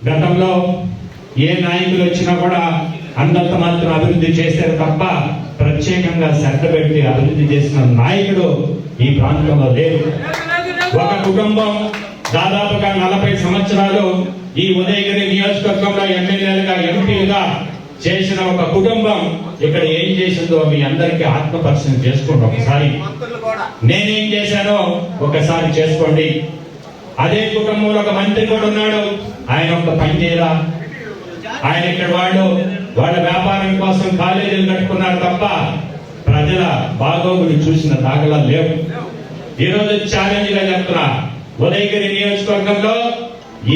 గతంలో ఏ నాయకులు వచ్చినా కూడా అంతంత మాత్రం అభివృద్ధి చేశారు తప్ప ప్రత్యేకంగా శ్రద్ధ పెట్టి అభివృద్ధి చేసిన నాయకుడు ఈ ప్రాంతంలో లేరు. ఒక కుటుంబం దాదాపుగా 40 సంవత్సరాలు ఈ ఉదయగిరి నియోజకవర్గంలో ఎమ్మెల్యేలుగా ఎంపీలుగా చేసిన ఒక కుటుంబం ఇక్కడ ఏం చేసిందో మీ అందరికీ ఆత్మపరిశీలన చేసుకోండి. ఒకసారి నేనేం చేశానో ఒకసారి చేసుకోండి. అదే కుటుంబంలో ఒక మంత్రి కూడా ఉన్నాడు. ఆయన ఒక పని చేయరా. ఆయన ఇక్కడ వాళ్ళ వ్యాపారం కోసం కాలేజీలు కట్టుకున్నారు తప్ప ప్రజల బాగోగులు చూసిన దాఖలాలు లేవు. ఈరోజు ఛాలెంజ్ గా చెప్తున్నా, ఉదయగిరి నియోజకవర్గంలో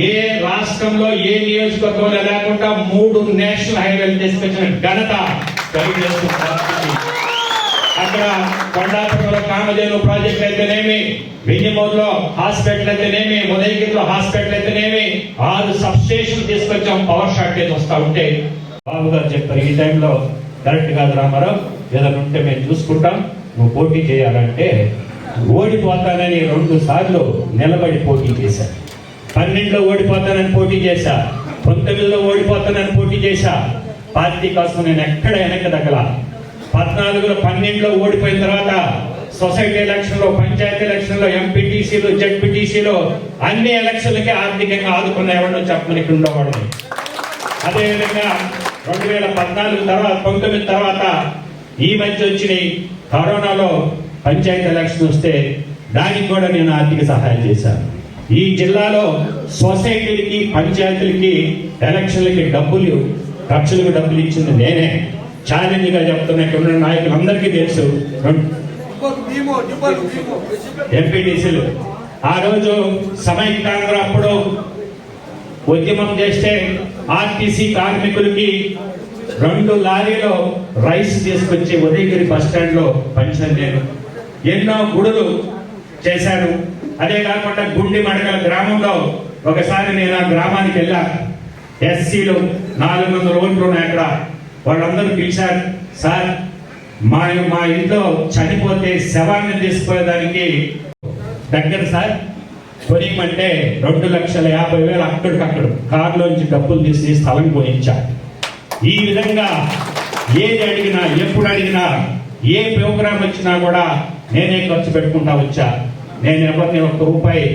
ఏ రాష్ట్రంలో ఏ నియోజకవర్గంలో లేకుండా 3 నేషనల్ హైవేలు తీసుకొచ్చిన ఘనత తెలుగుదేశం పార్టీకి. అక్కడ కొండాపురంలో కామధేను ప్రాజెక్ట్ అయితేనేమి, వింజమూరులో హాస్పిటల్ అయితేనేమి, ఉదయగిరిలో హాస్పిటల్ అయితేనేమి 6 సబ్ స్టేషన్ తీసుకొచ్చాం. పవర్ షార్టేజ్ వస్తా ఉంటే బాబు గారు చెప్పారు, ఈ టైంలో కరెక్ట్ కాదు రామారావు, ఏదైనా ఉంటే మేము చూసుకుంటాం, నువ్వు పోటీ చేయాలంటే ఓడిపోతానని 2 సార్లు నిలబడి పోటీ చేశాను. 12లో ఓడిపోతానని పోటీ చేశా, 19లో ఓడిపోతానని పోటీ చేశా. పార్టీ కోసం నేను ఎక్కడ వెనక్కి తగ్గల. 14లో 12లో ఓడిపోయిన తర్వాత సొసైటీ ఎలక్షన్ లో, పంచాయతీ ఎలక్షన్ లో, ఎంపీటీసీలు, జెడ్పీటీసీలు అన్ని ఎలక్షన్లకి ఆర్థికంగా ఆదుకున్న ఎవరినో చెప్పమని ఇక్కడ ఉండేవాడిని. అదేవిధంగా 2014 తర్వాత 19 తర్వాత ఈ మధ్య వచ్చినాయి కరోనాలో పంచాయతీ ఎలక్షన్ వస్తే దానికి కూడా నేను ఆర్థిక సహాయం చేశాను. ఈ జిల్లాలో సొసైటీలకి, పంచాయతీలకి ఎలక్షన్లకి ఖర్చులకు డబ్బులు ఇచ్చింది నేనే. ఛాలెంజ్ గా చెప్తున్నా, ఇక్కడ ఉన్న నాయకులందరికీ తెలుసు. ఎంపీటీసీలు ఆ రోజు సమైక్యాంధ్ర అప్పుడు ఉద్యమం చేస్తే ఆర్టీసీ కార్మికులకి 2 లారీలో రైస్ తీసుకొచ్చి ఉదయగిరి బస్ స్టాండ్ లో పంచాను నేను. ఎన్నో గుడులు చేశాను. అదే కాకుండా గుండి మడకల గ్రామంలో ఒకసారి నేను ఆ గ్రామానికి వెళ్ళా. ఎస్సీలు 400 ఓట్లు ఉన్నాయి అక్కడ. వాళ్ళందరూ పిలిచారు, సార్ మా ఇంట్లో చనిపోతే శవాన్ని తీసుకుపోయేదానికి దగ్గర సార్ కొనియమంటే 2,50,000 అక్కడికక్కడ కారులోంచి డబ్బులు తీసి స్థలం కొనిచ్చా. ఈ విధంగా ఏది అడిగినా, ఎప్పుడు అడిగినా, ఏ ప్రోగ్రాం వచ్చినా కూడా నేనే ఖర్చు పెట్టుకుంటా వచ్చా. నేను ఎవరిని 1 రూపాయి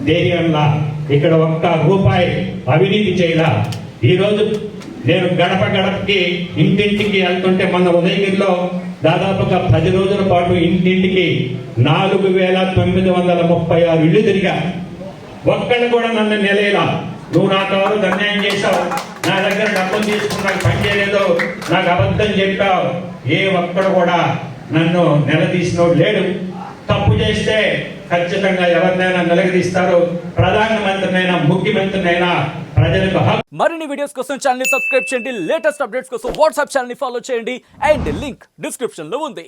ధైర్యంలా, ఇక్కడ 1 రూపాయి అవినీతి చేయలా. ఈరోజు నేను గడప గడపకి, ఇంటింటికి వెళ్తుంటే మన ఉదయగిరిలో దాదాపుగా 10 రోజుల పాటు ఇంటింటికి 4,936 ఇళ్ళు తిరిగా. ఒక్కడు కూడా నన్ను నిలయలా, నువ్వు నాకు ఎవరు అన్యాయం చేశావు, నా దగ్గర డబ్బులు తీసుకున్నాక పని చేయలేదు, నాకు అబద్ధం చెప్పావు, ఏ ఒక్కడు కూడా నన్ను నిలదీసినోడు లేడు. తప్పు చేస్తే ఖచ్చితంగా ఎవరినైనా నిలదీస్తారు. ప్రధానమంత్రినైనా, ముఖ్యమంత్రినైనా ప్రజలకు మరిన్ని వీడియోస్ కోసం ఛానల్ ని సబ్స్క్రైబ్ చేయండి. లేటెస్ట్ అప్డేట్స్ కోసం వాట్సాప్ ఛానల్ ని ఫాలో చేయండి. అండ్ లింక్ డిస్క్రిప్షన్ లో ఉంది.